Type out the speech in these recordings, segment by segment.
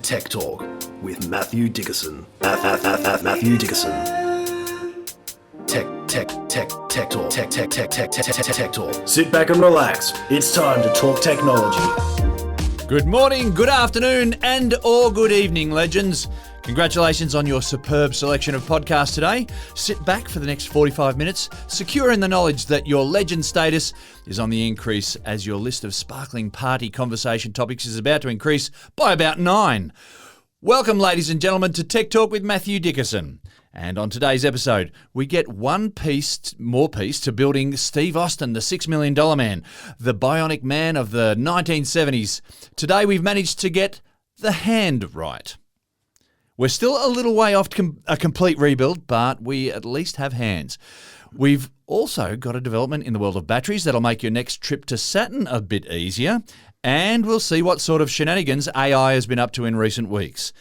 Tech Talk with Matthew Dickerson. Matthew Dickerson. Tech Talk. Sit back and relax. It's time to talk technology. Good morning, good afternoon, and or good evening, legends. Congratulations on your superb selection of podcasts today. Sit back for the next 45 minutes, secure in the knowledge that your legend status is on the increase as your list of sparkling party conversation topics is about to increase by about 9. Welcome, ladies and gentlemen, to Tech Talk with Matthew Dickerson. And on today's episode, we get one more piece to building Steve Austin, the $6 million man, the bionic man of the 1970s. Today, we've managed to get the hand right. We're still a little way off a complete rebuild, but we at least have hands. We've also got a development in the world of batteries that'll make your next trip to Saturn a bit easier, and we'll see what sort of shenanigans AI has been up to in recent weeks.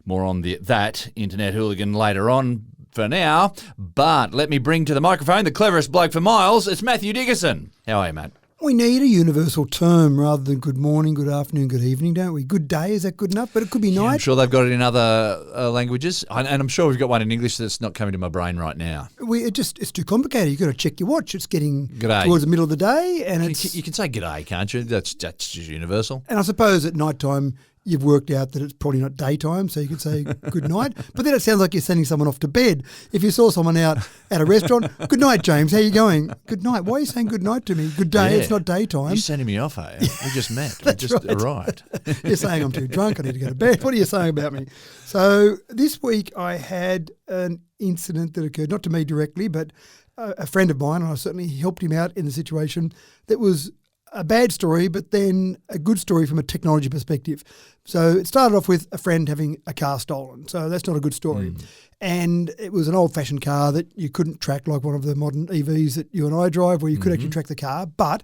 More on that internet hooligan later on for now, but let me bring to the microphone the cleverest bloke for miles. It's Matthew Dickerson. How are you, mate? We need a universal term rather than good morning, good afternoon, good evening, don't we? Good day, is that good enough? But it could be night. I'm sure they've got it in other languages, and I'm sure we've got one in English that's not coming to my brain right now. It's too complicated. You've got to check your watch. It's getting G'day. Towards the middle of the day. And you can say g'day, can't you? That's just universal. And I suppose at night time you've worked out that it's probably not daytime, so you could say good night. But then it sounds like you're sending someone off to bed. If you saw someone out at a restaurant, good night, James, how you going? Good night. Why are you saying good night to me? Good day, yeah. It's not daytime. You're sending me off, eh? We just met. We just arrived. You're saying I'm too drunk, I need to go to bed. What are you saying about me? So this week I had an incident that occurred, not to me directly, but a friend of mine, and I certainly helped him out in the situation, that was a bad story, but then a good story from a technology perspective. So it started off with a friend having a car stolen. So that's not a good story. And it was an old-fashioned car that you couldn't track like one of the modern EVs that you and I drive where you could actually track the car. But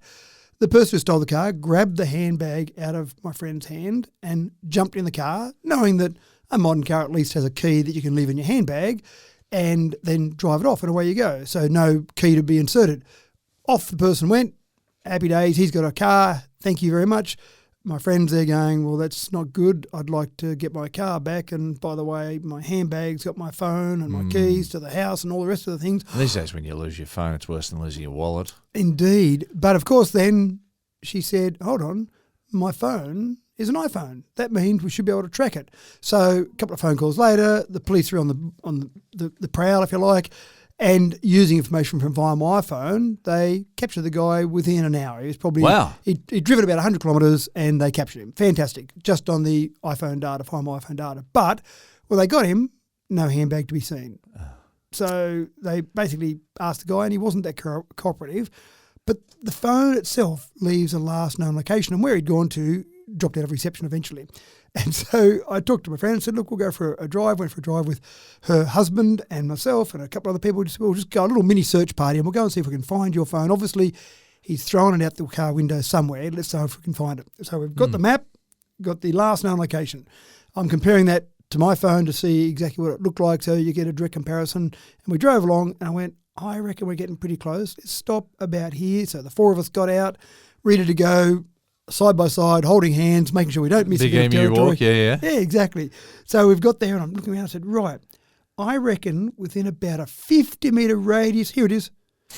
the person who stole the car grabbed the handbag out of my friend's hand and jumped in the car, knowing that a modern car at least has a key that you can leave in your handbag and then drive it off and away you go. So no key to be inserted. Off the person went. Happy days, he's got a car, thank you very much. My friend's there going, well, that's not good. I'd like to get my car back. And by the way, my handbag's got my phone and my keys to the house and all the rest of the things. These days when you lose your phone, it's worse than losing your wallet. Indeed. But of course then she said, hold on, my phone is an iPhone. That means we should be able to track it. So a couple of phone calls later, the police are on the prowl, if you like. And using information from via my iPhone, they captured the guy within an hour. He was probably he'd driven about 100 kilometres and they captured him. Fantastic, just on the iPhone data, via my iPhone data. But when they got him, no handbag to be seen. So they basically asked the guy, and he wasn't that cooperative. But the phone itself leaves a last known location, and where he'd gone to dropped out of reception eventually. And so I talked to my friend and said, look, we'll go for a drive. Went for a drive with her husband and myself and a couple of other people. We'll just go a little mini search party and we'll go and see if we can find your phone. Obviously, he's thrown it out the car window somewhere. Let's see if we can find it. So we've got the map, got the last known location. I'm comparing that to my phone to see exactly what it looked like so you get a direct comparison. And we drove along and I went, I reckon we're getting pretty close. Let's stop about here. So the four of us got out, ready to go, side by side, holding hands, making sure we don't miss a bit of territory. Walk, yeah. Yeah, exactly. So we've got there and I'm looking around and I said, right, I reckon within about a 50-metre radius, here it is.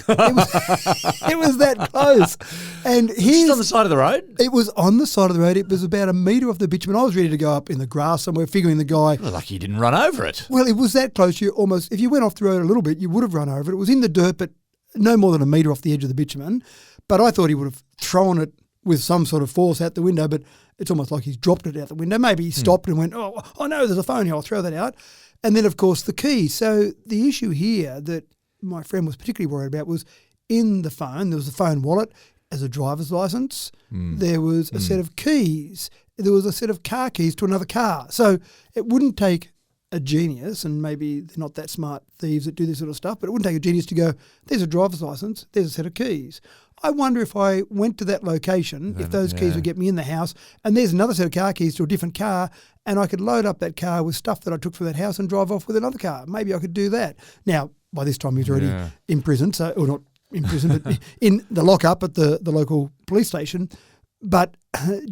It was that close. And Just on the side of the road? It was on the side of the road. It was about a metre off the bitumen. I was ready to go up in the grass somewhere, figuring the guy. Well, lucky you didn't run over it. Well, it was that close. You almost, if you went off the road a little bit, you would have run over it. It was in the dirt, but no more than a metre off the edge of the bitumen. But I thought he would have thrown it with some sort of force out the window, but it's almost like he's dropped it out the window. Maybe he stopped and went, oh no, there's a phone here, I'll throw that out. And then, of course, the key. So the issue here that my friend was particularly worried about was in the phone, there was a phone wallet as a driver's licence. There was a set of keys. There was a set of car keys to another car. So it wouldn't take a genius, and maybe they're not that smart thieves that do this sort of stuff, but it wouldn't take a genius to go, there's a driver's licence, there's a set of keys. I wonder if I went to that location, if those keys would get me in the house, and there's another set of car keys to a different car, and I could load up that car with stuff that I took from that house and drive off with another car. Maybe I could do that. Now, by this time, he was already in prison, or not in prison, but in the lockup at the local police station. But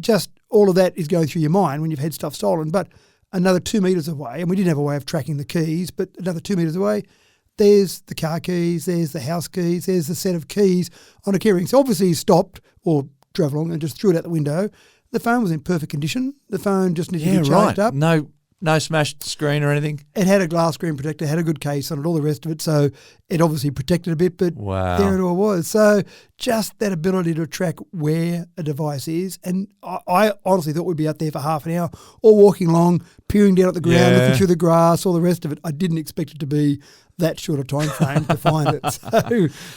just all of that is going through your mind when you've had stuff stolen. But another 2 metres away, and we didn't have a way of tracking the keys, but another 2 metres away, there's the car keys, there's the house keys, there's the set of keys on a keyring. So obviously he stopped or drove along and just threw it out the window. The phone was in perfect condition. The phone just needed to be charged up. No smashed screen or anything? It had a glass screen protector, had a good case on it, all the rest of it. So it obviously protected a bit, but there it all was. So just that ability to track where a device is. And I honestly thought we'd be out there for half an hour or walking along, peering down at the ground, looking through the grass, all the rest of it. I didn't expect it to be that short a time frame to find it. So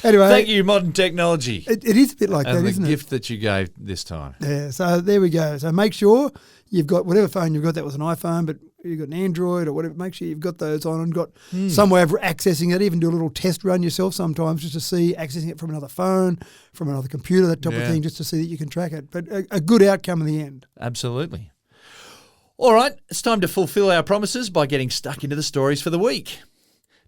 anyway. Thank you, modern technology. It is a bit like that, isn't it? And the gift that you gave this time. Yeah, so there we go. So make sure you've got whatever phone you've got, that was an iPhone, but you've got an Android or whatever, make sure you've got those on and got some way of accessing it. Even do a little test run yourself sometimes just to see, accessing it from another phone, from another computer, that type of thing, just to see that you can track it. But a good outcome in the end. Absolutely. All right, it's time to fulfill our promises by getting stuck into the stories for the week.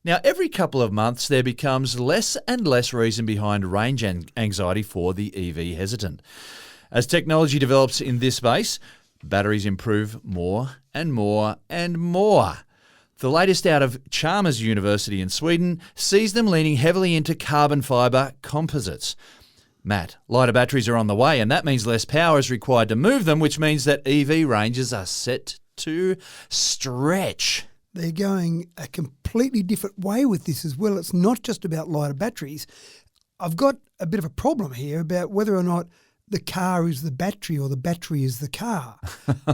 Now, every couple of months, there becomes less and less reason behind range anxiety for the EV hesitant. As technology develops in this space, batteries improve more and more and more. The latest out of Chalmers University in Sweden sees them leaning heavily into carbon fibre composites. Matt, lighter batteries are on the way, and that means less power is required to move them, which means that EV ranges are set to stretch. They're going a completely different way with this as well. It's not just about lighter batteries. I've got a bit of a problem here about whether or not the car is the battery or the battery is the car.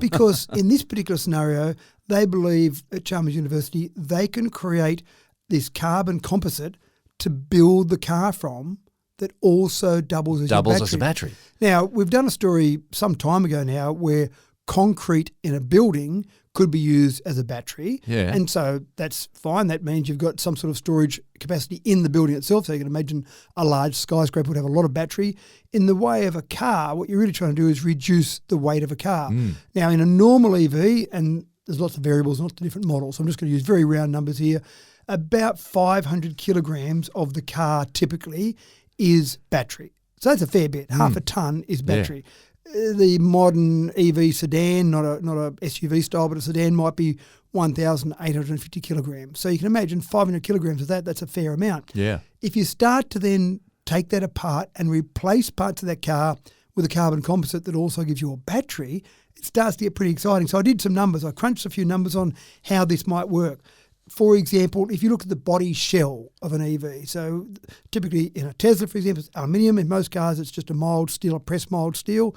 Because in this particular scenario, they believe at Chalmers University they can create this carbon composite to build the car from that also doubles as a battery. Now, we've done a story some time ago now where concrete in a building could be used as a battery. Yeah. And so that's fine. That means you've got some sort of storage capacity in the building itself. So you can imagine a large skyscraper would have a lot of battery. In the way of a car, what you're really trying to do is reduce the weight of a car. Now, in a normal EV, and there's lots of variables, lots of different models, so I'm just going to use very round numbers here, about 500 kilograms of the car typically is battery. So that's a fair bit. Half a tonne is battery. The modern EV sedan, not a SUV style, but a sedan, might be 1,850 kilograms. So you can imagine 500 kilograms of that, that's a fair amount. Yeah. If you start to then take that apart and replace parts of that car with a carbon composite that also gives you a battery, it starts to get pretty exciting. So I did some numbers. I crunched a few numbers on how this might work. For example, if you look at the body shell of an EV, so typically in a Tesla, for example, it's aluminium. In most cars, it's just a mild steel, a pressed mild steel.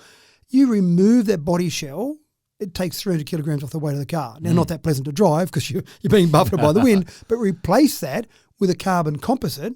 You remove that body shell, it takes 300 kilograms off the weight of the car. Now, not that pleasant to drive because you're being buffeted by the wind, but replace that with a carbon composite.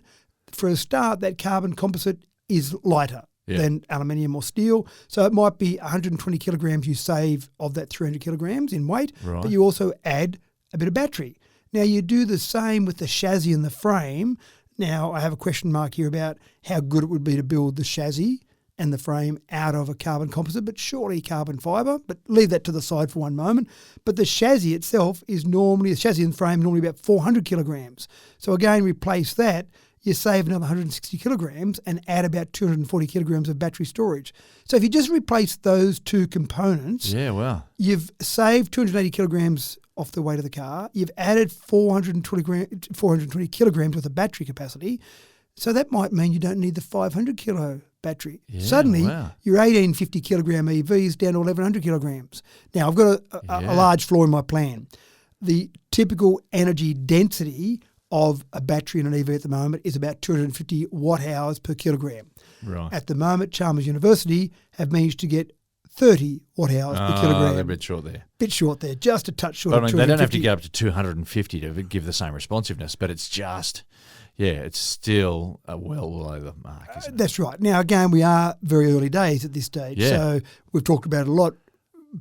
For a start, that carbon composite is lighter than aluminium or steel. So it might be 120 kilograms you save of that 300 kilograms in weight, but you also add a bit of battery. Now, you do the same with the chassis and the frame. Now, I have a question mark here about how good it would be to build the chassis and the frame out of a carbon composite, but surely carbon fibre, but leave that to the side for one moment. But the chassis itself is normally, the chassis and frame normally about 400 kilograms. So again, replace that, you save another 160 kilograms and add about 240 kilograms of battery storage. So if you just replace those two components, you've saved 280 kilograms off the weight of the car. You've added 420 kilograms worth of battery capacity. So that might mean you don't need the 500 kilo battery. Suddenly, your 1850 kilogram EV is down to 1100 kilograms. Now, I've got a large flaw in my plan. The typical energy density of a battery in an EV at the moment is about 250 watt hours per kilogram. Right. At the moment, Chalmers University have managed to get 30 watt hours per kilogram. They're a bit short there. Just a touch short. But I mean, they don't have to go up to 250 to give the same responsiveness, but it's just, it's still well below the mark, isn't it? That's right. Now, again, we are very early days at this stage. So we've talked about it a lot.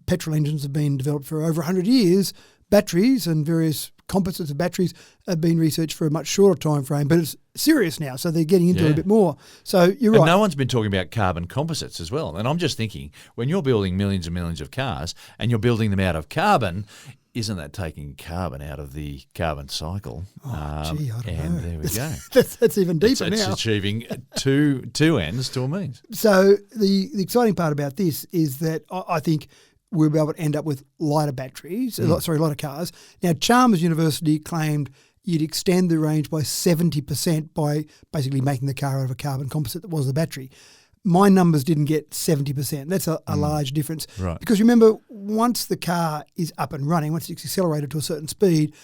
Petrol engines have been developed for over 100 years. Batteries and various composites of batteries have been researched for a much shorter time frame, but it's serious now, so they're getting into it a bit more. So you're right. And no one's been talking about carbon composites as well. And I'm just thinking, when you're building millions and millions of cars and you're building them out of carbon, isn't that taking carbon out of the carbon cycle? I don't know. And there we go. that's even deeper now. It's achieving two ends to a means. So the exciting part about this is that I think we'll be able to end up with lighter batteries, lighter cars. Now, Chalmers University claimed you'd extend the range by 70% by basically making the car out of a carbon composite that was the battery. My numbers didn't get 70%. That's a large difference. Right. Because remember, once the car is up and running, once it's accelerated to a certain speed,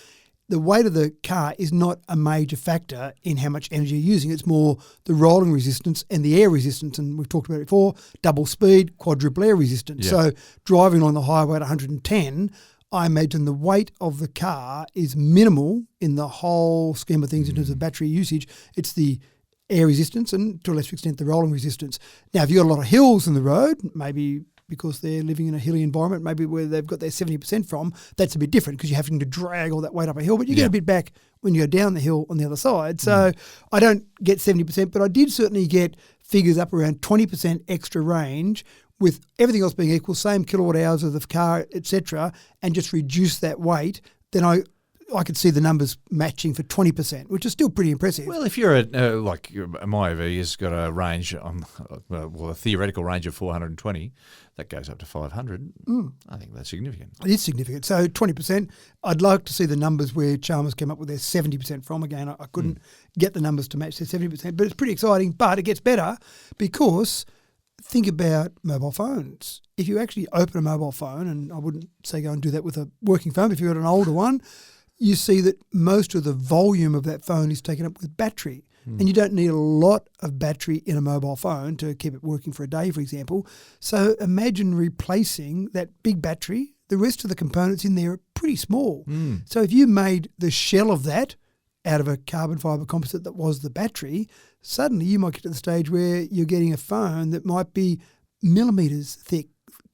the weight of the car is not a major factor in how much energy you're using. It's more the rolling resistance and the air resistance. And we've talked about it before, double speed, quadruple air resistance. Yeah. So driving along the highway at 110, I imagine the weight of the car is minimal in the whole scheme of things in terms of battery usage. It's the air resistance and, to a lesser extent, the rolling resistance. Now, if you've got a lot of hills in the road, maybe because they're living in a hilly environment, maybe where they've got their 70% from, that's a bit different because you're having to drag all that weight up a hill, but you get a bit back when you go down the hill on the other side. So I don't get 70%, but I did certainly get figures up around 20% extra range with everything else being equal, same kilowatt hours of the car, etc., and just reduce that weight. Then I could see the numbers matching for 20%, which is still pretty impressive. Well, if you're my EV has got a range, a theoretical range of 420, that goes up to 500. I think that's significant. It is significant. So 20%. I'd like to see the numbers where Chalmers came up with their 70% from. Again, I couldn't get the numbers to match their 70%, but it's pretty exciting. But it gets better because think about mobile phones. If you actually open a mobile phone, and I wouldn't say go and do that with a working phone, but if you've got an older one, you see that most of the volume of that phone is taken up with battery. And you don't need a lot of battery in a mobile phone to keep it working for a day, for example. So imagine replacing that big battery. The rest of the components in there are pretty small. So if you made the shell of that out of a carbon fibre composite that was the battery, suddenly you might get to the stage where you're getting a phone that might be millimetres thick,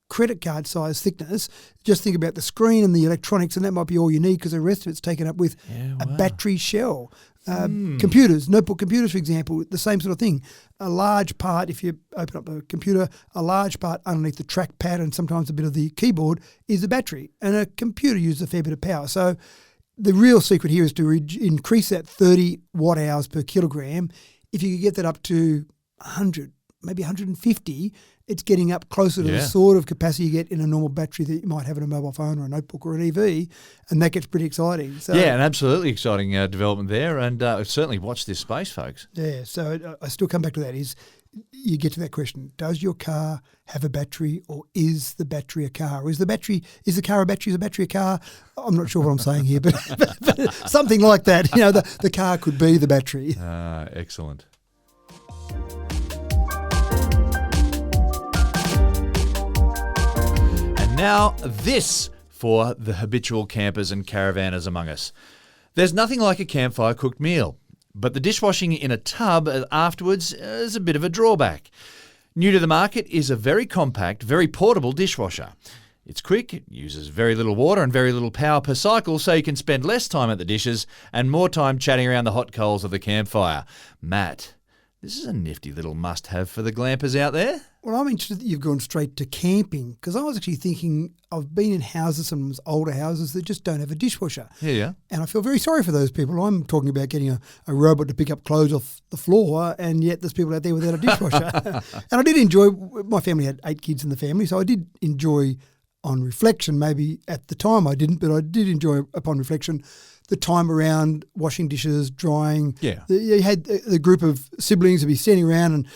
credit card size thickness. Just think about the screen and the electronics, and that might be all you need because the rest of it's taken up with a battery shell. Computers, notebook computers, for example, the same sort of thing. A large part, if you open up a computer, a large part underneath the trackpad and sometimes a bit of the keyboard is the battery. And a computer uses a fair bit of power. So the real secret here is to increase that 30 watt hours per kilogram. If you could get that up to 100, maybe 150, it's getting up closer to the sort of capacity you get in a normal battery that you might have in a mobile phone or a notebook or an EV, and that gets pretty exciting. So, yeah, an absolutely exciting development there, and certainly watch this space, folks. Yeah, so I still come back to that, is you get to that question, does your car have a battery, or is the battery a car? Or is the car a battery? Is the battery a car? I'm not sure what I'm saying here, but something like that. You know, the car could be the battery. Excellent. Now, this for the habitual campers and caravanners among us. There's nothing like a campfire cooked meal, but the dishwashing in a tub afterwards is a bit of a drawback. New to the market is a very compact, very portable dishwasher. It's quick, it uses very little water and very little power per cycle, so you can spend less time at the dishes and more time chatting around the hot coals of the campfire. Matt, this is a nifty little must-have for the glampers out there. Well, I'm interested that you've gone straight to camping, because I was actually thinking I've been in houses, some older houses that just don't have a dishwasher. Yeah. And I feel very sorry for those people. I'm talking about getting a robot to pick up clothes off the floor, and yet there's people out there without a dishwasher. And I did enjoy, my family had 8 kids in the family, so I did enjoy, on reflection, maybe at the time I didn't, but I did enjoy upon reflection the time around washing dishes, drying. Yeah. You had the group of siblings would be standing around, and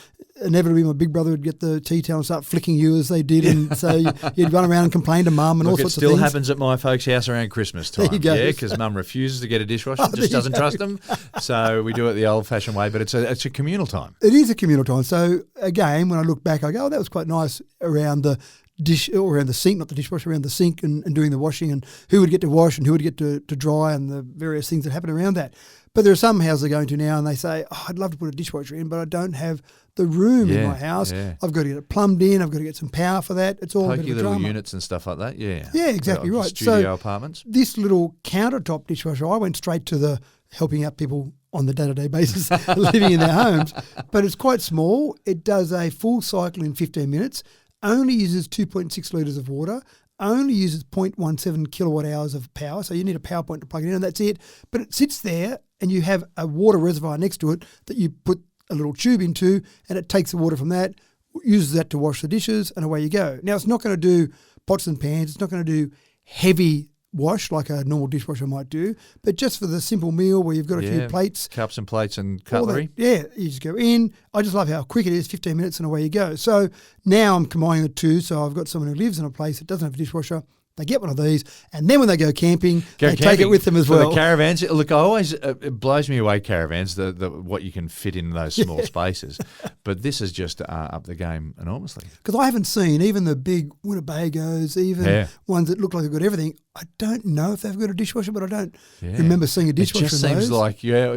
inevitably my big brother would get the tea towel and start flicking you as they did, and so you'd run around and complain to mum and all sorts of things. It still happens at my folks' house around Christmas time. There you go. Yeah, because mum refuses to get a dishwasher, just doesn't trust them. So we do it the old-fashioned way, but it's a communal time. It is a communal time. So again, when I look back, I go, oh, that was quite nice around the dish, or around the sink, not the dishwasher, around the sink and doing the washing, and who would get to wash and who would get to dry, and the various things that happen around that. But there are some houses I go into now and they say, oh, I'd love to put a dishwasher in, but I don't have the room in my house. Yeah. I've got to get it plumbed in. I've got to get some power for that. It's all a bit of a drama. Little units and stuff like that, yeah. Yeah, exactly right. Studio apartments. This little countertop dishwasher, I went straight to the helping out people on the day-to-day basis living in their homes. But it's quite small. It does a full cycle in 15 minutes, only uses 2.6 litres of water, only uses 0.17 kilowatt hours of power. So you need a power point to plug it in, and that's it. But it sits there, and you have a water reservoir next to it that you put a little tube into, and it takes the water from that, uses that to wash the dishes, and away you go. Now, it's not going to do pots and pans. It's not going to do heavy wash like a normal dishwasher might do, but just for the simple meal where you've got a few plates. Cups and plates and cutlery. You just go in. I just love how quick it is, 15 minutes and away you go. So now I'm combining the two. So I've got someone who lives in a place that doesn't have a dishwasher. They get one of these, and then when they go camping, they take it with them as well. The caravans, look, I always it blows me away. Caravans, the what you can fit in those small spaces, but this has just upped the game enormously. Because I haven't seen even the big Winnebagos, even ones that look like they've got everything. I don't know if they've got a dishwasher, but I don't remember seeing a dishwasher. It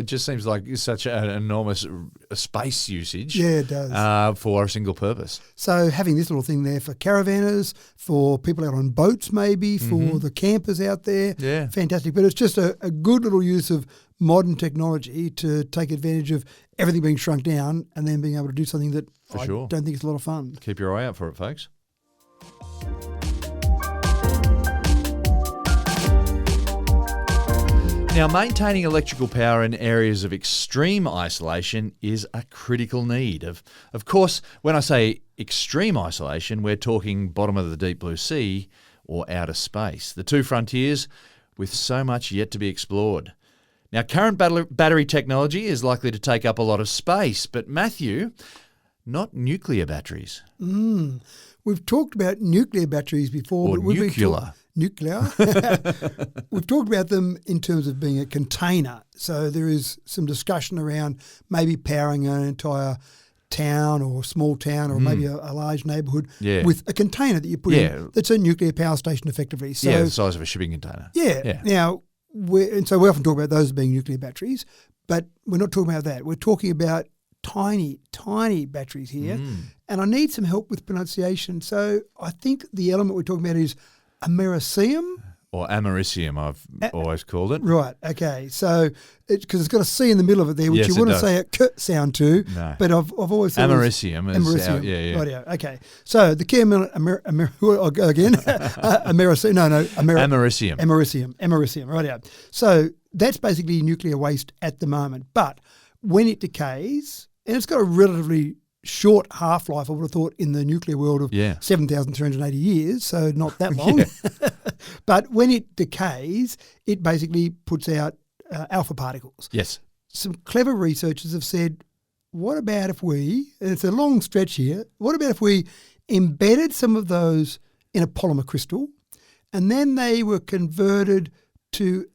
just seems like such an enormous space usage. Yeah, it does for a single purpose. So having this little thing there for caravanners, for people out on boats, maybe for the campers out there, fantastic. But it's just a good little use of modern technology to take advantage of everything being shrunk down and then being able to do something that I don't think is a lot of fun. Keep your eye out for it, folks. Now, maintaining electrical power in areas of extreme isolation is a critical need. Of course, when I say extreme isolation, we're talking bottom of the deep blue sea or outer space, the two frontiers with so much yet to be explored. Now, current battery technology is likely to take up a lot of space, but Matthew, not nuclear batteries. We've talked about nuclear batteries before. Or but nuclear. Nuclear. We've talked about them in terms of being a container. So there is some discussion around maybe powering an entire town or small town or maybe a large neighbourhood with a container that you put in that's a nuclear power station effectively. So, the size of a shipping container. Yeah. Now, we often talk about those as being nuclear batteries, but we're not talking about that. We're talking about tiny, tiny batteries here. And I need some help with pronunciation. So I think the element we're talking about is americium. Or americium, I've always called it. Right, okay. So, because it's got a C in the middle of it there, which you wouldn't say a K sound to, but I've always thought americium. Americium. Right, okay. So, the key I'll go again. Americium. Americium, right. So, that's basically nuclear waste at the moment. But when it decays, and it's got a relatively short half-life, I would have thought, in the nuclear world of 7,380 years, so not that long. But when it decays, it basically puts out alpha particles. Yes. Some clever researchers have said, what about if we, and it's a long stretch here, what about if we embedded some of those in a polymer crystal and then they were converted to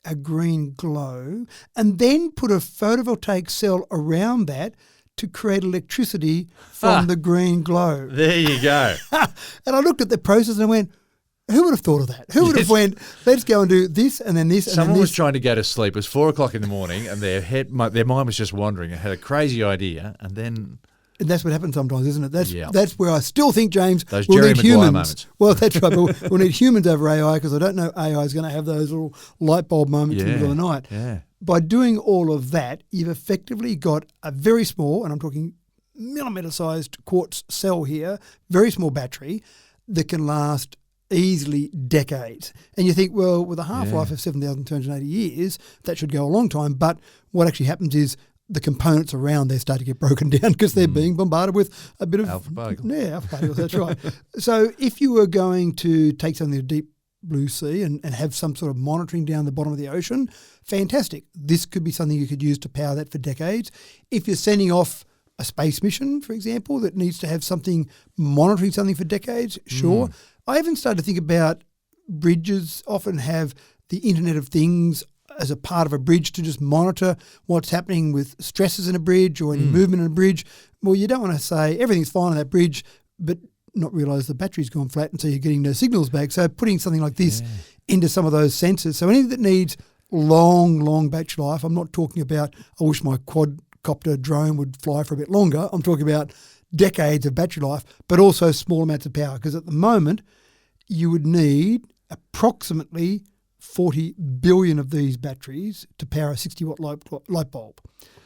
a green glow and then put a photovoltaic cell around that to create electricity from the green glow. There you go. And I looked at the process and I went, who would have thought of that? Who would have went, let's go and do this and then this and Someone then this. was trying to go to sleep. It was 4 o'clock in the morning and their mind was just wandering. It had a crazy idea and then... And that's what happens sometimes, isn't it? That's where I still think, James, those we'll Jerry need Maguire humans. Moments. Well, that's right. But we'll need humans over AI because I don't know AI is going to have those little light bulb moments in the middle of the night. Yeah. By doing all of that, you've effectively got a very small, and I'm talking millimetre-sized quartz cell here, very small battery that can last easily decades. And you think, well, with a half-life of 7,280 years, that should go a long time. But what actually happens is the components around there start to get broken down because they're being bombarded with a bit of... alpha particles. Yeah, alpha particles, that's right. So if you were going to take something to deep blue sea and have some sort of monitoring down the bottom of the ocean, fantastic. This could be something you could use to power that for decades. If you're sending off a space mission, for example, that needs to have something monitoring something for decades, sure. I even started to think about bridges often have the Internet of Things as a part of a bridge to just monitor what's happening with stresses in a bridge or any movement in a bridge. Well, you don't want to say everything's fine on that bridge, but not realise the battery's gone flat and so you're getting no signals back. So putting something like this into some of those sensors. So anything that needs long battery life, I'm not talking about, I wish my quadcopter drone would fly for a bit longer. I'm talking about decades of battery life, but also small amounts of power. Because at the moment, you would need approximately 40 billion of these batteries to power a 60-watt light bulb.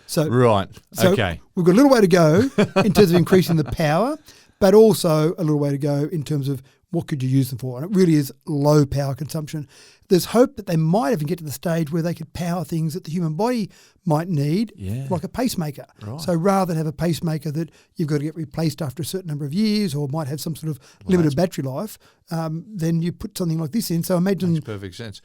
So, okay. We've got a little way to go in terms of increasing the power, but also a little way to go in terms of what could you use them for. And it really is low power consumption. there's hope that they might even get to the stage where they could power things that the human body might need, like a pacemaker. Right. So rather than have a pacemaker that you've got to get replaced after a certain number of years or might have some sort of limited battery life, then you put something like this in. So imagine... Makes perfect sense.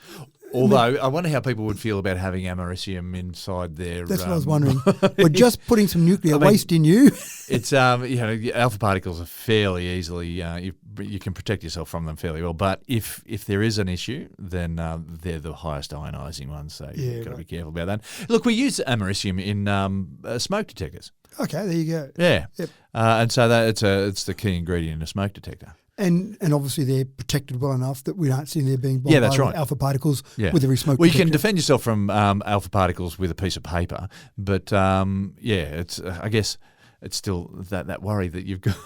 Although, I wonder how people would feel about having americium inside their... That's what I was wondering. We're just putting some nuclear waste in you. It's, alpha particles are fairly easily, you can protect yourself from them fairly well. But if there is an issue, then they're the highest ionising ones. So you've got to be careful about that. Look, we use americium in smoke detectors. Okay, there you go. Yeah. Yep. And so that it's the key ingredient in a smoke detector. And obviously they're protected well enough that we don't see them being bombarded that's right. with alpha particles with every smoke Well, you detector. can defend yourself from alpha particles with a piece of paper, but it's I guess it's still that worry that you've got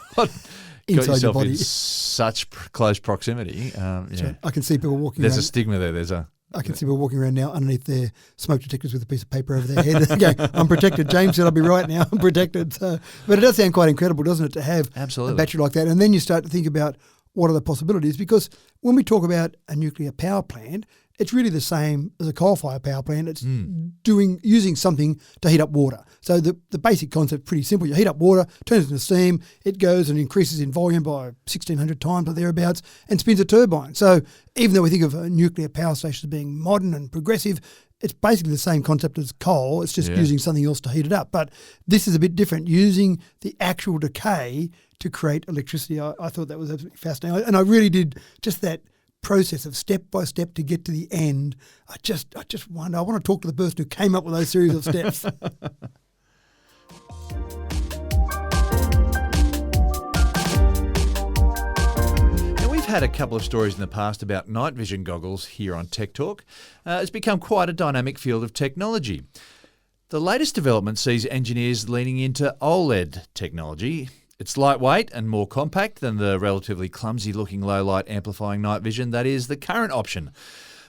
Inside yourself your body. in such close proximity. I can see people walking There's around. a stigma there. I can see people walking around now underneath their smoke detectors with a piece of paper over their head. They go, I'm protected. James said I'll be right now. I'm protected. So, but it does sound quite incredible, doesn't it, to have Absolutely. a battery like that? And then you start to think about what are the possibilities, because when we talk about a nuclear power plant, it's really the same as a coal-fired power plant. It's using something to heat up water. So the basic concept is pretty simple. You heat up water, turns it into steam, it goes and increases in volume by 1,600 times or thereabouts and spins a turbine. So even though we think of a nuclear power station as being modern and progressive, it's basically the same concept as coal. It's just using something else to heat it up. But this is a bit different, using the actual decay to create electricity. I thought that was absolutely fascinating. And I really did just that process of step by step to get to the end. I just wonder, I want to talk to the person who came up with those series of steps. Now, we've had a couple of stories in the past about night vision goggles here on Tech Talk. It's become quite a dynamic field of technology. The latest development sees engineers leaning into OLED technology. It's lightweight and more compact than the relatively clumsy-looking low-light amplifying night vision that is the current option.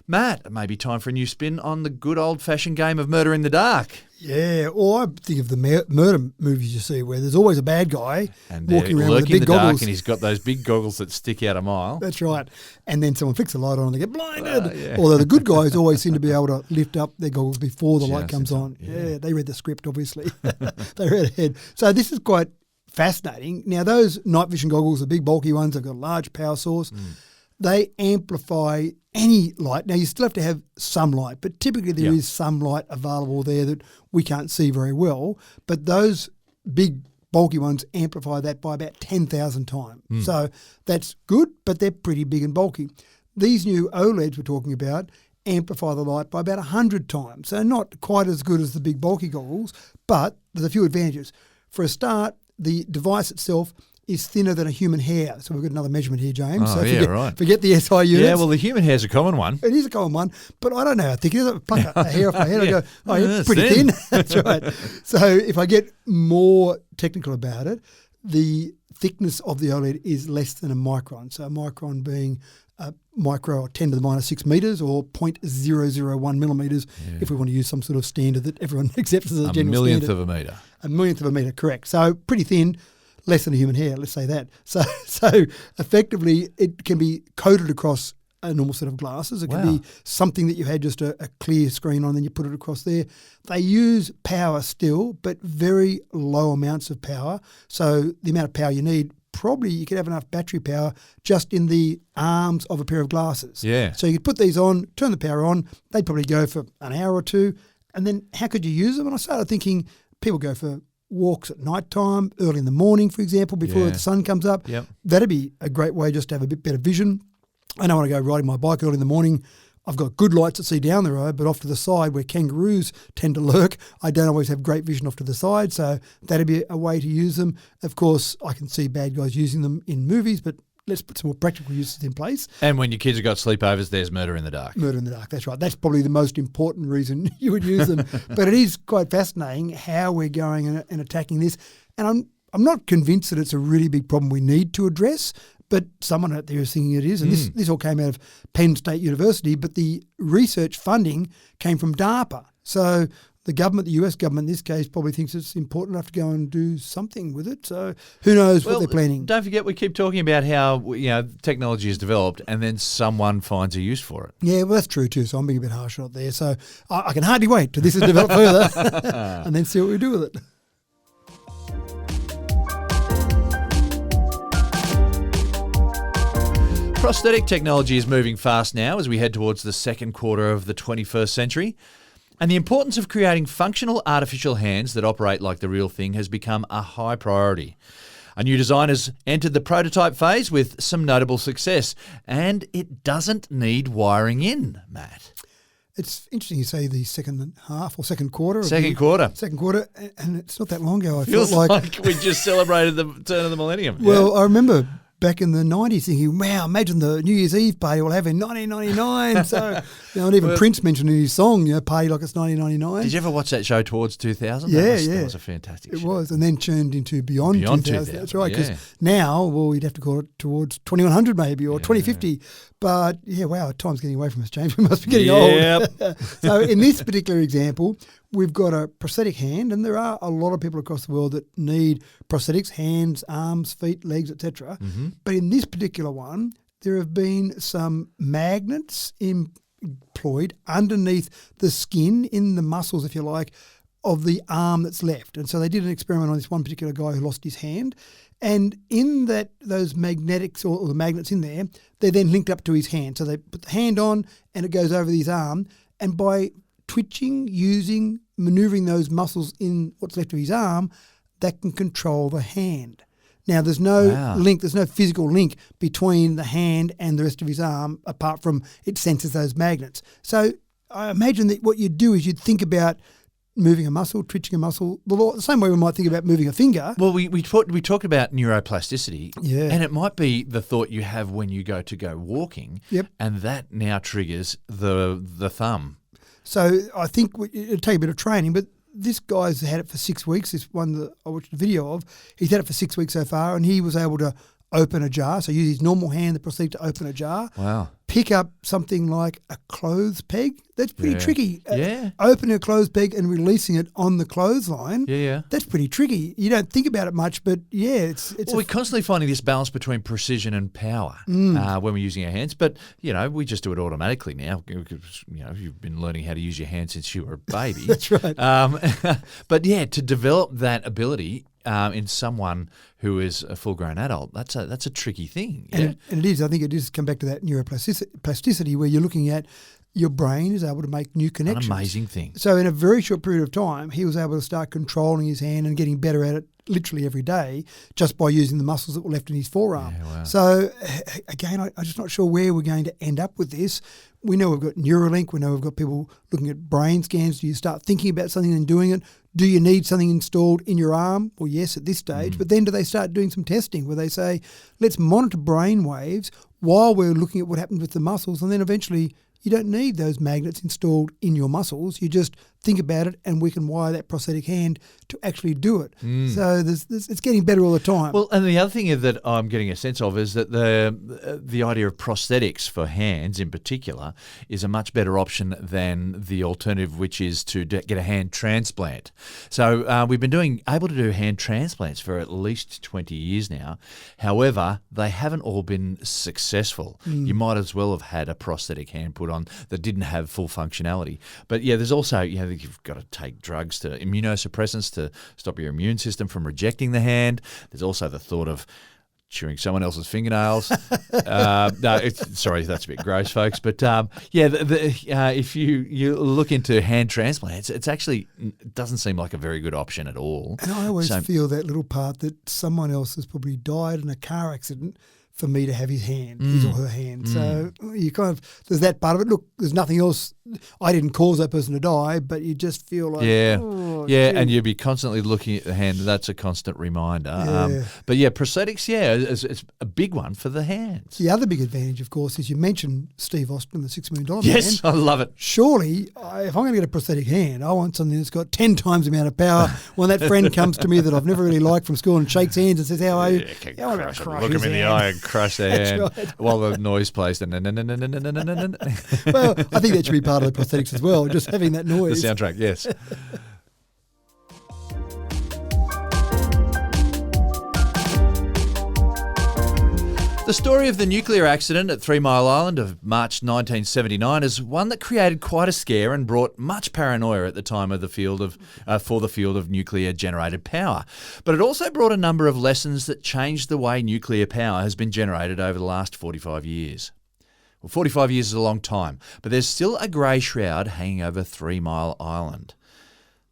Matt, it may be time for a new spin on the good old-fashioned game of murder in the dark. Yeah, or I think of the murder movies you see where there's always a bad guy And walking around with lurking the in big the dark, goggles. and he's got those big goggles that stick out a mile. That's right. And then someone flicks the light on and they get blinded. Although the good guys always seem to be able to lift up their goggles before the light Just comes in on. time, yeah. They read the script, obviously. They read ahead. So this is quite fascinating. Now, those night vision goggles, the big bulky ones, they've got a large power source. They amplify any light. Now, you still have to have some light, but typically there is some light available there that we can't see very well. But those big bulky ones amplify that by about 10,000 times. So that's good, but they're pretty big and bulky. These new OLEDs we're talking about amplify the light by about 100 times. So not quite as good as the big bulky goggles, but there's a few advantages. For a start, the device itself is thinner than a human hair. So we've got another measurement here, James. Oh, So forget the SI units. Yeah, well, the human hair's a common one. It is a common one, but I don't know how thick it is. I pluck a hair off my head. I go, oh, yeah, That's pretty thin. thin. That's right. So if I get more technical about it, the thickness of the OLED is less than a micron. So a micron being a micro or 10 to the minus 6 metres or 0.001 millimetres if we want to use some sort of standard that everyone accepts as a general millionth standard. of a metre. A millionth of a metre, correct. So pretty thin, less than a human hair, let's say that. So effectively it can be coated across a normal set of glasses. It can be something that you had just a clear screen on and then you put it across there. They use power still, but very low amounts of power. So the amount of power you need, probably you could have enough battery power just in the arms of a pair of glasses. Yeah. So you could put these on, turn the power on, they'd probably go for an hour or two. And then how could you use them? And I started thinking people go for walks at night time, early in the morning, for example, before the sun comes up. Yep. That'd be a great way just to have a bit better vision. I know when I go riding my bike early in the morning, I've got good lights that see down the road, but off to the side where kangaroos tend to lurk, I don't always have great vision off to the side. So that'd be a way to use them. Of course, I can see bad guys using them in movies, but let's put some more practical uses in place. And when your kids have got sleepovers, there's murder in the dark. Murder in the dark, that's right. That's probably the most important reason you would use them. But it is quite fascinating how we're going and attacking this. And I'm not convinced that it's a really big problem we need to address, but someone out there is thinking it is. And this all came out of Penn State University, but the research funding came from DARPA. So the government, the US government in this case, probably thinks it's important enough to go and do something with it. So who knows what they're planning. Don't forget, we keep talking about how technology is developed and then someone finds a use for it. Yeah, well, that's true too. So I'm being a bit harsh on it there. So I can hardly wait till this is developed further and then see what we do with it. Prosthetic technology is moving fast now as we head towards the second quarter of the 21st century. And the importance of creating functional artificial hands that operate like the real thing has become a high priority. A new design has entered the prototype phase with some notable success, and it doesn't need wiring in, Matt. It's interesting you say the second half or second quarter. Second quarter, and it's not that long ago. I feels felt like we just celebrated the turn of the millennium. Well, I remember back in the 90s thinking, wow, imagine the New Year's Eve party we'll have in 1999. So, and even Prince mentioned in his song, party like it's 1999. Did you ever watch that show Towards 2000? Yeah, That was a fantastic show. It was, and then turned into Beyond 2000. That's right, because now, well, you'd have to call it towards 2100 maybe, or 2050. But, wow, time's getting away from us, James. We must be getting old. So in this particular example, we've got a prosthetic hand, and there are a lot of people across the world that need prosthetics, hands, arms, feet, legs, etc. Mm-hmm. But in this particular one, there have been some magnets employed underneath the skin, in the muscles, if you like, of the arm that's left. And so they did an experiment on this one particular guy who lost his hand. And in those magnetics or the magnets in there, they're then linked up to his hand. So they put the hand on and it goes over his arm. And by twitching, manoeuvring those muscles in what's left of his arm, that can control the hand. Now, there's no link, there's no physical link between the hand and the rest of his arm apart from it senses those magnets. So I imagine that what you'd do is you'd think about moving a muscle, twitching a muscle, the same way we might think about moving a finger. Well, we talked about neuroplasticity, and it might be the thought you have when you go walking, and that now triggers the thumb. So I think it'll take a bit of training, but this guy's had it for 6 weeks. This one that I watched a video of, he's had it for 6 weeks so far, and he was able to open a jar. So use his normal hand, the prosthetic, to open a jar. Wow. Pick up something like a clothes peg. That's pretty tricky. Yeah. Opening a clothes peg and releasing it on the clothesline. Yeah. That's pretty tricky. You don't think about it much, but it's. Well, we're constantly finding this balance between precision and power when we're using our hands. But we just do it automatically now. Because, you've been learning how to use your hands since you were a baby. That's right. But to develop that ability in someone who is a full-grown adult, that's a tricky thing. Yeah? And it is. I think it is come back to that neuroplasticity where you're looking at your brain is able to make new connections. An amazing thing. So in a very short period of time, he was able to start controlling his hand and getting better at it literally every day just by using the muscles that were left in his forearm. Yeah, wow. So again, I'm just not sure where we're going to end up with this. We know we've got Neuralink. We know we've got people looking at brain scans. Do you start thinking about something and doing it? Do you need something installed in your arm? Well, yes, at this stage. But then do they start doing some testing where they say, let's monitor brain waves while we're looking at what happens with the muscles, and then eventually you don't need those magnets installed in your muscles. You just think about it, and we can wire that prosthetic hand to actually do it. So it's getting better all the time. Well, and the other thing that I'm getting a sense of is that the idea of prosthetics for hands in particular is a much better option than the alternative, which is to get a hand transplant. So we've been able to do hand transplants for at least 20 years now. However, they haven't all been successful. You might as well have had a prosthetic hand put on that didn't have full functionality. But there's also, you've got to take drugs to immunosuppressants to stop your immune system from rejecting the hand. There's also the thought of chewing someone else's fingernails. Sorry, that's a bit gross, folks. But if you look into hand transplants, it doesn't seem like a very good option at all. And I always feel that little part that someone else has probably died in a car accident for me to have his or her hand. So you there's that part of it. Look, there's nothing else. I didn't cause that person to die, but you just feel like, Yeah, gee. and you'd be constantly looking at the hand. That's a constant reminder. Yeah. But yeah, prosthetics, it's a big one for the hands. The other big advantage, of course, is you mentioned Steve Austin, the $6 million Yes, man. I love it. Surely, if I'm going to get a prosthetic hand, I want something that's got 10 times the amount of power. When that friend comes to me that I've never really liked from school and shakes hands and says, how are you? Yeah, I'm gonna crush look his him in the hand. eye and crush their That's hand right. while the noise plays. The Well, I think that should be part of the prosthetics as well, just having that noise. soundtrack, yes. The story of the nuclear accident at 3 Mile Island of March 1979 is one that created quite a scare and brought much paranoia at the time of for the field of nuclear generated power. But it also brought a number of lessons that changed the way nuclear power has been generated over the last 45 years. Well, 45 years is a long time, but there's still a grey shroud hanging over 3 Mile Island.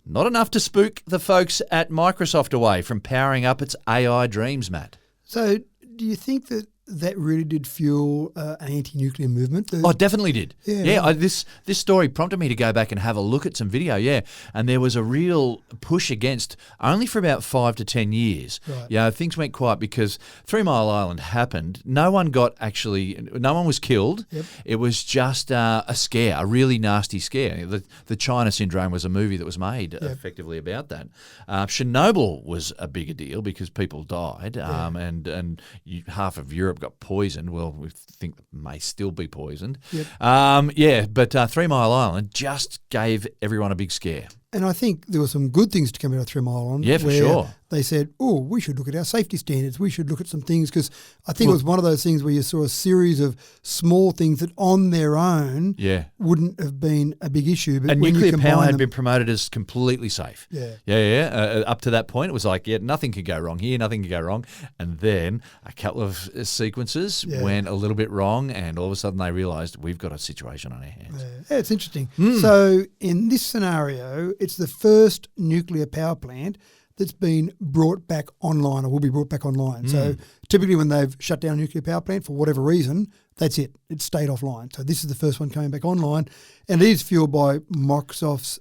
Not enough to spook the folks at Microsoft away from powering up its AI dreams, Matt. So do you think that really did fuel an anti-nuclear movement? Oh, it definitely did. Yeah. This story prompted me to go back and have a look at some video, and there was a real push against, only for about 5 to 10 years. Right. Yeah, things went quiet because 3 Mile Island happened. No one was killed. Yep. It was just a scare, a really nasty scare. The China Syndrome was a movie that was made effectively about that. Chernobyl was a bigger deal because people died, and half of Europe got poisoned. Well, we think it may still be poisoned. Yep. But 3 Mile Island just gave everyone a big scare. And I think there were some good things to come out of 3 Mile Island. Yeah, for where sure. They said, oh, we should look at our safety standards. We should look at some things, because I think it was one of those things where you saw a series of small things that on their own wouldn't have been a big issue. But and when nuclear you power had them, been promoted as completely safe. Up to that point, it was like, nothing could go wrong here, nothing could go wrong. And then a couple of sequences went a little bit wrong, and all of a sudden they realised we've got a situation on our hands. Yeah, it's interesting. So in this scenario, it's the first nuclear power plant that's been brought back online or will be brought back online. So typically when they've shut down a nuclear power plant for whatever reason, that's it. It stayed offline. So this is the first one coming back online, and it is fueled by Microsoft's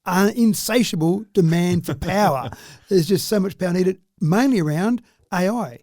insatiable demand for power. There's just so much power needed, mainly around AI,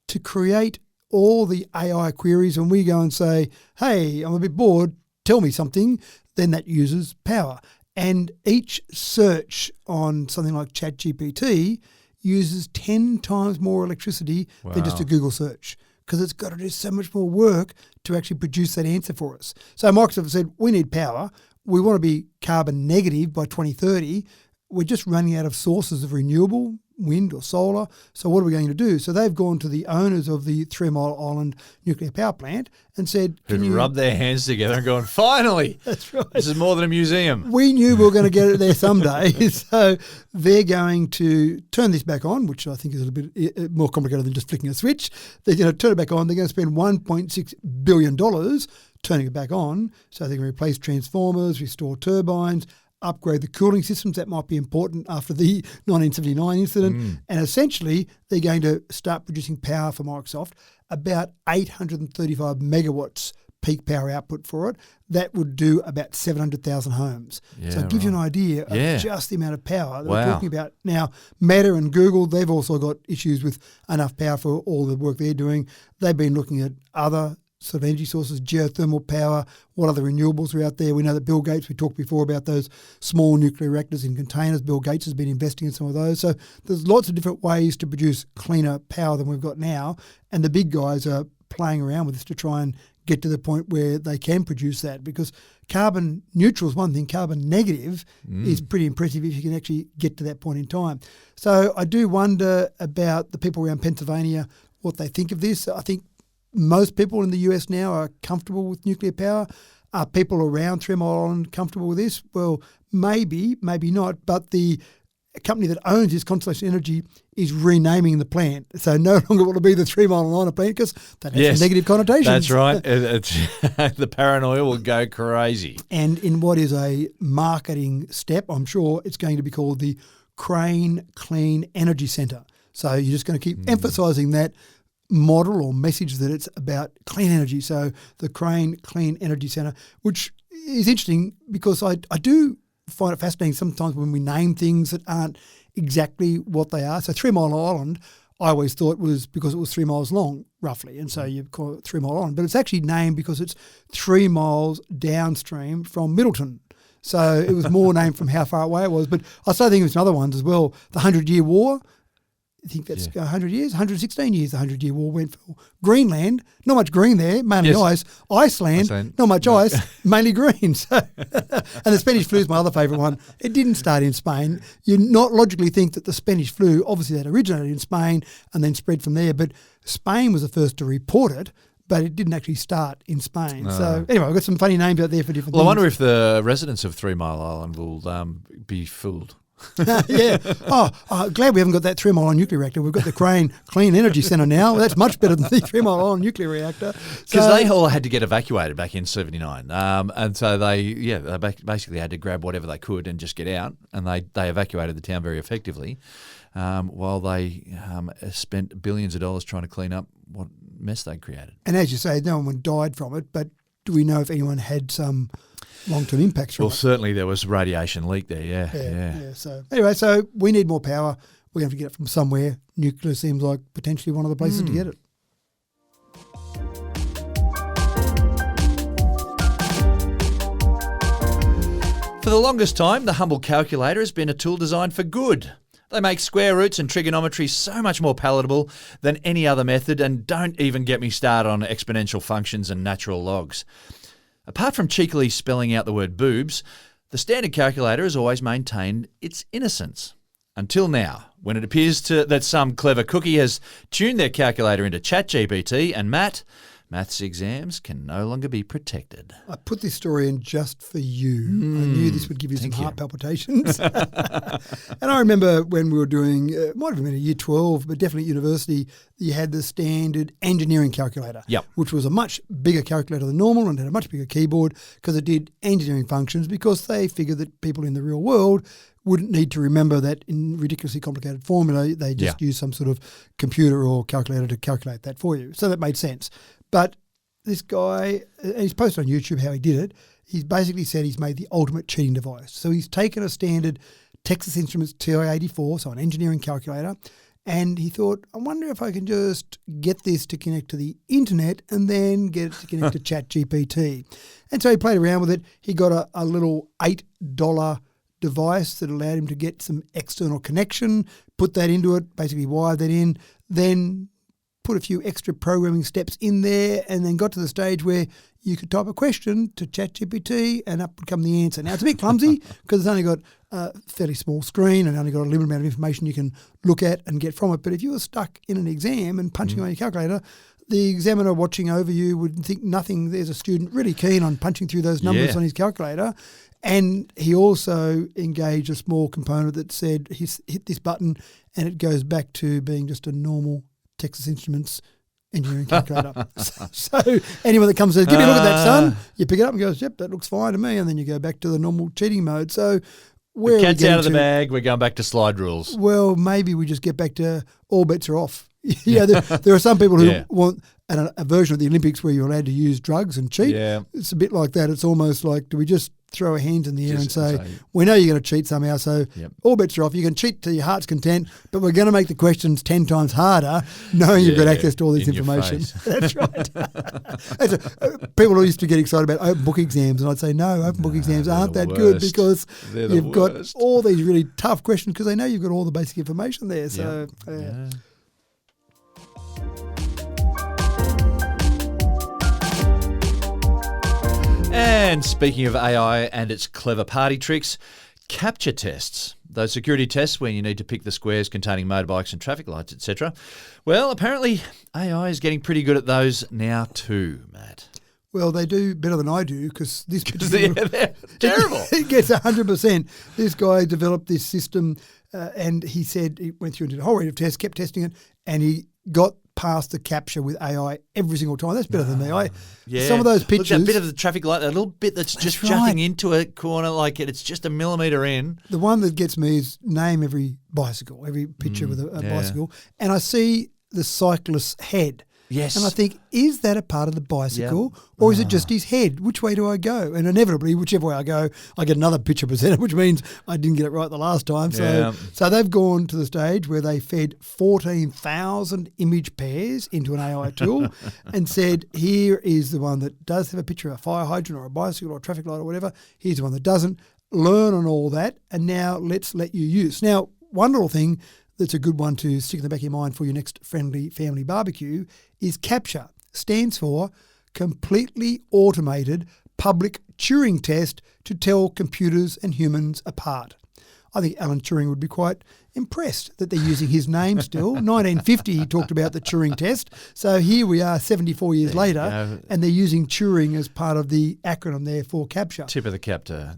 to create all the AI queries. When we go and say, hey, I'm a bit bored, tell me something, then that uses power. And each search on something like ChatGPT uses 10 times more electricity than just a Google search, because it's got to do so much more work to actually produce that answer for us. So Microsoft said, we need power. We want to be carbon negative by 2030. We're just running out of sources of renewable, wind or solar. So what are we going to do? So they've gone to the owners of the 3 Mile Island nuclear power plant and said, Who'd rubbed their hands together and gone, finally, that's right. This is more than a museum. We knew we were going to get it there someday. So they're going to turn this back on, which I think is a little bit more complicated than just flicking a switch. They're going to turn it back on. They're going to spend $1.6 billion turning it back on. So they're going to replace transformers, restore turbines, upgrade the cooling systems. That might be important after the 1979 incident. And essentially, they're going to start producing power for Microsoft, about 835 megawatts peak power output for it. That would do about 700,000 homes. So it gives you an idea of just the amount of power that we're talking about. Now, Meta and Google, they've also got issues with enough power for all the work they're doing. They've been looking at other sort of energy sources, geothermal power, what other renewables are out there. We know that Bill Gates, we talked before about those small nuclear reactors in containers. Bill Gates has been investing in some of those. So there's lots of different ways to produce cleaner power than we've got now. And the big guys are playing around with this to try and get to the point where they can produce that, because carbon neutral is one thing, carbon negative is pretty impressive if you can actually get to that point in time. So I do wonder about the people around Pennsylvania, what they think of this. I think most people in the US now are comfortable with nuclear power. Are people around 3 Mile Island comfortable with this? Well, maybe, maybe not. But the company that owns this, Constellation Energy, is renaming the plant. So no longer will it be the 3 Mile Island plant, because that has some negative connotations. That's right. The paranoia will go crazy. And in what is a marketing step, I'm sure it's going to be called the Crane Clean Energy Centre. So you're just going to keep emphasising that model or message that it's about clean energy. So the Crane Clean Energy Centre, which is interesting because I do find it fascinating sometimes when we name things that aren't exactly what they are. So 3 Mile Island, I always thought was because it was 3 miles long, roughly, and so you call it 3 Mile Island. But it's actually named because it's 3 miles downstream from Middleton. So it was more named from how far away it was. But I started thinking of some other ones as well. The 100-Year War, I think that's 100 years, 116 years the 100-Year War went for. Greenland, not much green there, mainly ice. Iceland, not much ice, mainly green. So, and the Spanish flu is my other favourite one. It didn't start in Spain. You not logically think that the Spanish flu, obviously that originated in Spain and then spread from there, but Spain was the first to report it, but it didn't actually start in Spain. So anyway, I've got some funny names out there for different things. I wonder if the residents of 3 Mile Island will be fooled. Yeah. Glad we haven't got that 3 Mile Island nuclear reactor. We've got the Crane Clean Energy Centre now. That's much better than the 3 Mile Island nuclear reactor. Because they all had to get evacuated back in 79. And so they basically had to grab whatever they could and just get out. And they evacuated the town very effectively while they spent billions of dollars trying to clean up what mess they'd created. And as you say, no one died from it, but do we know if anyone had some long-term impacts from it? Well, certainly there was radiation leak there, yeah. So anyway, we need more power. We're going to have to get it from somewhere. Nuclear seems like potentially one of the places to get it. For the longest time, the humble calculator has been a tool designed for good. They make square roots and trigonometry so much more palatable than any other method, and don't even get me started on exponential functions and natural logs. Apart from cheekily spelling out the word boobs, the standard calculator has always maintained its innocence. Until now, when it appears that some clever cookie has tuned their calculator into ChatGPT and maths exams can no longer be protected. I put this story in just for you. I knew this would give you some heart palpitations. And I remember when we were doing, it might have been a year 12, but definitely at university, you had the standard engineering calculator, which was a much bigger calculator than normal and had a much bigger keyboard because it did engineering functions because they figured that people in the real world wouldn't need to remember that in ridiculously complicated formula. They just use some sort of computer or calculator to calculate that for you. So that made sense. But this guy, and he's posted on YouTube how he did it, he's basically said he's made the ultimate cheating device. So he's taken a standard Texas Instruments TI-84, so an engineering calculator, and he thought, I wonder if I can just get this to connect to the internet and then get it to connect to ChatGPT. And so he played around with it. He got a little $8 device that allowed him to get some external connection, put that into it, basically wired that in, then put a few extra programming steps in there, and then got to the stage where you could type a question to ChatGPT and up would come the answer. Now, it's a bit clumsy because it's only got a fairly small screen and only got a limited amount of information you can look at and get from it. But if you were stuck in an exam and punching on your calculator, the examiner watching over you would think nothing. There's a student really keen on punching through those numbers on his calculator. And he also engaged a small component that said, hit this button, and it goes back to being just a normal Texas Instruments engineering calculator. So anyone that comes and says, give me a look at that, son, you pick it up and goes, yep, that looks fine to me. And then you go back to the normal cheating mode. So where the cat's out of the bag, we're going back to slide rules. Well, maybe we just get back to all bets are off. There are some people who want a version of the Olympics where you're allowed to use drugs and cheat. Yeah. It's a bit like that. It's almost like, do we just throw our hands in the air and say, we know you're going to cheat somehow, so all bets are off. You can cheat to your heart's content, but we're going to make the questions 10 times harder knowing you've got access to all this information. That's right. People used to get excited about open book exams, and I'd say, no, open book exams aren't that good because you've got all these really tough questions because they know you've got all the basic information there. So, And speaking of AI and its clever party tricks, CAPTCHA tests, those security tests where you need to pick the squares containing motorbikes and traffic lights, etc. Well, apparently AI is getting pretty good at those now too, Matt. Well, they do better than I do because this they're terrible. It gets 100%. This guy developed this system and he said he went through and did a whole range of tests, kept testing it, and he got past the CAPTCHA with AI every single time. That's better than me. Some of those pictures. Look, that bit of the traffic light, that little bit that's just jutting into a corner like it's just a millimetre in. The one that gets me is name every bicycle, every picture with a bicycle, and I see the cyclist's head. Yes. And I think, is that a part of the bicycle or is it just his head? Which way do I go? And inevitably, whichever way I go, I get another picture presented, which means I didn't get it right the last time. So they've gone to the stage where they fed 14,000 image pairs into an AI tool and said, here is the one that does have a picture of a fire hydrant or a bicycle or a traffic light or whatever. Here's the one that doesn't. Learn on all that, and now let's let you use. Now, one little thing that's a good one to stick in the back of your mind for your next friendly family barbecue is CAPTCHA. Stands for Completely Automated Public Turing Test to Tell Computers and Humans Apart. I think Alan Turing would be quite impressed that they're using his name still. 1950, he talked about the Turing test. So here we are 74 years later, and they're using Turing as part of the acronym there for CAPTCHA. Tip of the cap to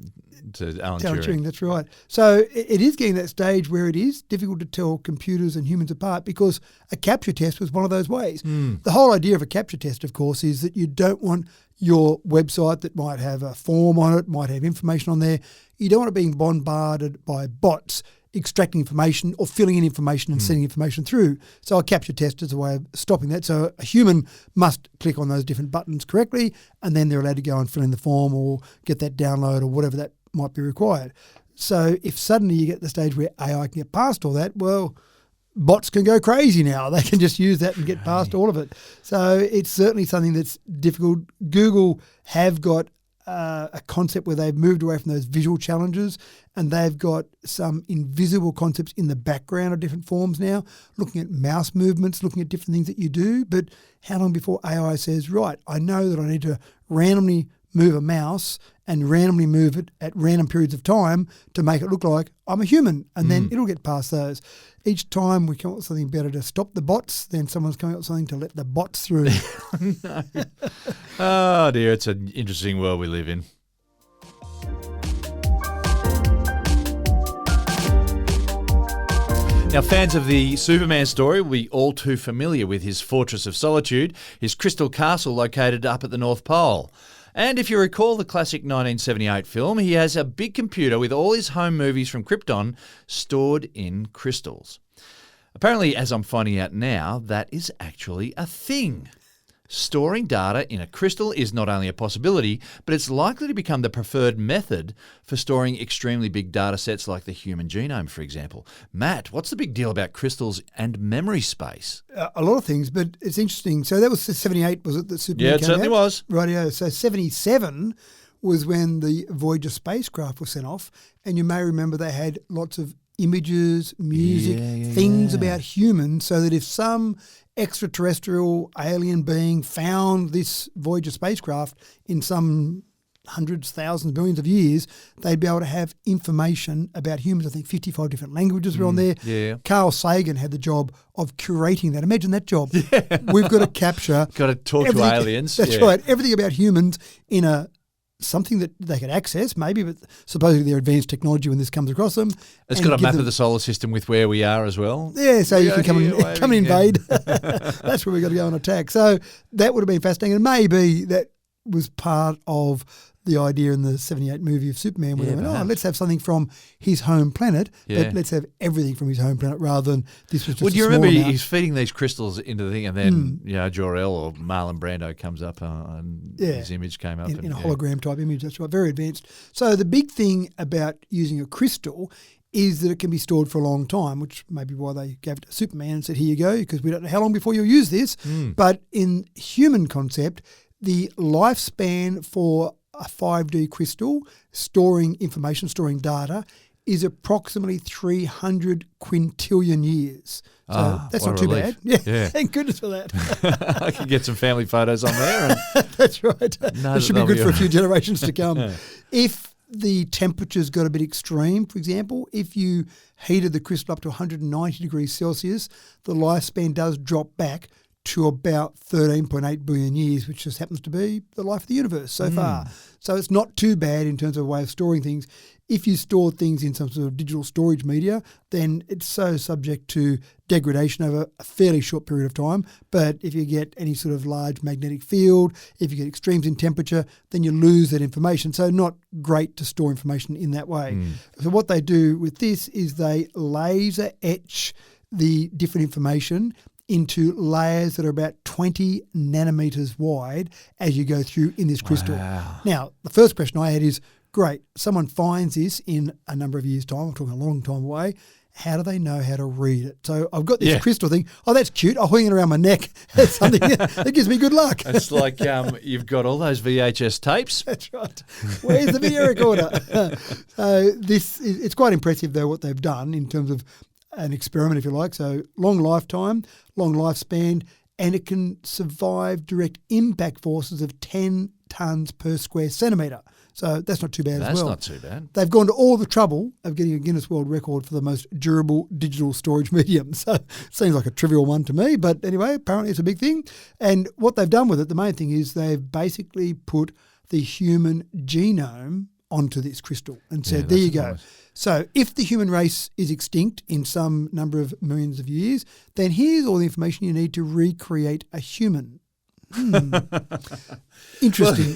Alan Turing. That's right. So it is getting that stage where it is difficult to tell computers and humans apart because a CAPTCHA test was one of those ways. The whole idea of a CAPTCHA test, of course, is that you don't want your website that might have a form on it, might have information on there. You don't want it being bombarded by bots extracting information or filling in information and sending information through. So a CAPTCHA test is a way of stopping that. So a human must click on those different buttons correctly, and then they're allowed to go and fill in the form or get that download or whatever that might be required. So if suddenly you get to the stage where AI can get past all that, well, bots can go crazy now. They can just use that and get past all of it. So it's certainly something that's difficult. Google have got a concept where they've moved away from those visual challenges, and they've got some invisible concepts in the background of different forms now, looking at mouse movements, looking at different things that you do. But how long before AI says, right, I know that I need to randomly move a mouse and randomly move it at random periods of time to make it look like I'm a human, and then it'll get past those. Each time we come up with something better to stop the bots, then someone's coming up with something to let the bots through. No. Oh dear, it's an interesting world we live in. Now, fans of the Superman story will be all too familiar with his fortress of solitude, his crystal castle located up at the North Pole. And if you recall the classic 1978 film, he has a big computer with all his home movies from Krypton stored in crystals. Apparently, as I'm finding out now, that is actually a thing. Storing data in a crystal is not only a possibility, but it's likely to become the preferred method for storing extremely big data sets like the human genome, for example. Matt, what's the big deal about crystals and memory space? A lot of things, but it's interesting. So that was 78, was it, that Superman Yeah, it came certainly out? was. Rightio. So 77 was when the Voyager spacecraft was sent off, and you may remember they had lots of images, music, things about humans, so that if some extraterrestrial alien being found this Voyager spacecraft in some hundreds, thousands, billions of years, they'd be able to have information about humans. I think 55 different languages were on there. Yeah. Carl Sagan had the job of curating that. Imagine that job. Yeah. We've got to capture. Got to talk to aliens. That's right. Everything about humans in a something that they could access, maybe, but supposedly they're advanced technology when this comes across them. It's got a map of the solar system with where we are as well. Yeah, so you can come and invade. That's where we've got to go and attack. So that would have been fascinating. And maybe that was part of the idea in the 78 movie of Superman where they went, let's have something from his home planet, but let's have everything from his home planet rather than this was just do you remember he's feeding these crystals into the thing and then Jor-El or Marlon Brando comes up and his image came up. In a hologram type image, that's right, very advanced. So the big thing about using a crystal is that it can be stored for a long time, which may be why they gave it to Superman and said, here you go, because we don't know how long before you'll use this. But in human concept, the lifespan for a 5D crystal storing information, storing data, is approximately 300 quintillion years. So that's not too bad. Yeah. Thank goodness for that. I can get some family photos on there. That's right. That should be good for a few generations to come. If the temperature's got a bit extreme, for example, if you heated the crystal up to 190 degrees Celsius, the lifespan does drop back to about 13.8 billion years, which just happens to be the life of the universe so far. So it's not too bad in terms of a way of storing things. If you store things in some sort of digital storage media, then it's so subject to degradation over a fairly short period of time. But if you get any sort of large magnetic field, if you get extremes in temperature, then you lose that information. So not great to store information in that way. So what they do with this is they laser etch the different information into layers that are about 20 nanometers wide as you go through in this crystal. Wow. Now, the first question I had is, great, someone finds this in a number of years' time. I'm talking a long time away. How do they know how to read it? So I've got this crystal thing. Oh, that's cute. I'll hang it around my neck. That's something that gives me good luck. It's like you've got all those VHS tapes. That's right. Where's the video recorder? So it's quite impressive, though, what they've done in terms of an experiment, if you like. So long lifetime, long lifespan, and it can survive direct impact forces of 10 tonnes per square centimetre. So that's not too bad as well. That's not too bad. They've gone to all the trouble of getting a Guinness World Record for the most durable digital storage medium. So it seems like a trivial one to me, but anyway, apparently it's a big thing. And what they've done with it, the main thing is they've basically put the human genome onto this crystal and said, there you go. Nice. So if the human race is extinct in some number of millions of years, then here's all the information you need to recreate a human. Interesting.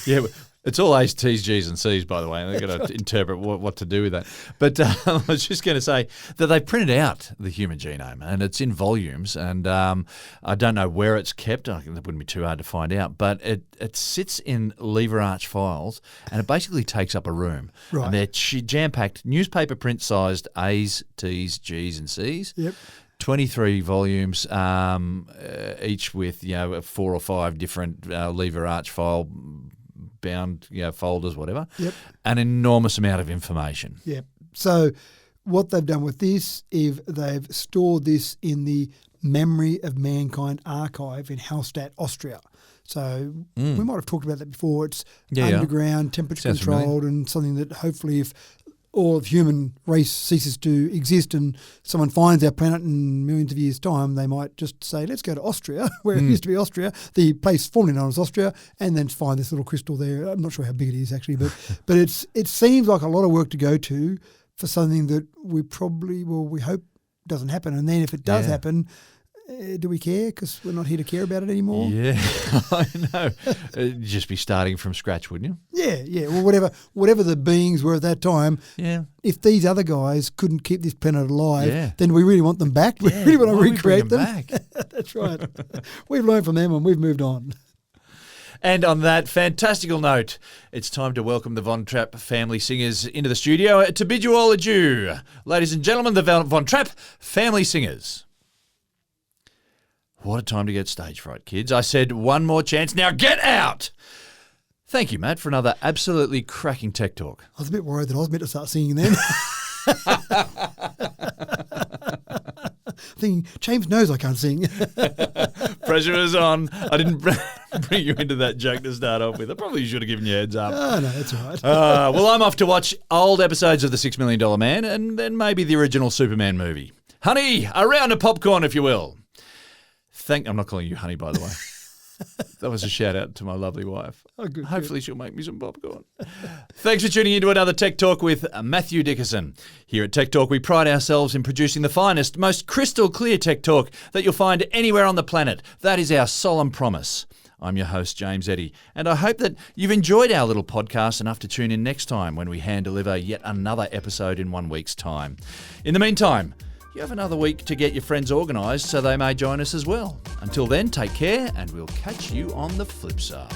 Yeah. It's all A's, T's, G's and C's, by the way, and they've got to interpret what to do with that. But I was just going to say that they printed out the human genome, and it's in volumes, and I don't know where it's kept. I think that wouldn't be too hard to find out. But it sits in lever arch files, and it basically takes up a room. Right. And they're jam-packed, newspaper print-sized A's, T's, G's and C's. Yep. 23 volumes, each with 4 or 5 different lever arch file bound, folders, whatever. Yep. An enormous amount of information. Yep. So what they've done with this is they've stored this in the Memory of Mankind archive in Hallstatt, Austria. So we might have talked about that before. It's underground, temperature Sounds controlled, and something that hopefully if all of human race ceases to exist and someone finds our planet in millions of years' time, they might just say, let's go to Austria, where it used to be Austria, the place formerly known as Austria, and then find this little crystal there. I'm not sure how big it is actually, but it seems like a lot of work to go to for something that we hope doesn't happen. And then if it does happen, do we care? Because we're not here to care about it anymore. Yeah, I know. You'd just be starting from scratch, wouldn't you? Yeah. Well, whatever the beings were at that time, if these other guys couldn't keep this planet alive, then we really want them back. We really want to recreate them. Back? That's right. We've learned from them and we've moved on. And on that fantastical note, it's time to welcome the Von Trapp family singers into the studio to bid you all adieu. Ladies and gentlemen, the Von Trapp family singers. What a time to get stage fright, kids. I said one more chance. Now get out! Thank you, Matt, for another absolutely cracking tech talk. I was a bit worried that I was meant to start singing then. Thinking, James knows I can't sing. Pressure is on. I didn't bring you into that joke to start off with. I probably should have given you a heads up. Oh, no, that's all right. Well, I'm off to watch old episodes of The $6 Million Man and then maybe the original Superman movie. Honey, a round of popcorn, if you will. I'm not calling you honey, by the way. That was a shout out to my lovely wife. Oh, good. Hopefully she'll make me some popcorn. Thanks for tuning into another Tech Talk with Matthew Dickerson. Here at Tech Talk, we pride ourselves in producing the finest, most crystal clear Tech Talk that you'll find anywhere on the planet. That is our solemn promise. I'm your host, James Eddy, and I hope that you've enjoyed our little podcast enough to tune in next time when we hand deliver yet another episode in 1 week's time. In the meantime, you have another week to get your friends organised so they may join us as well. Until then, take care and we'll catch you on the flip side.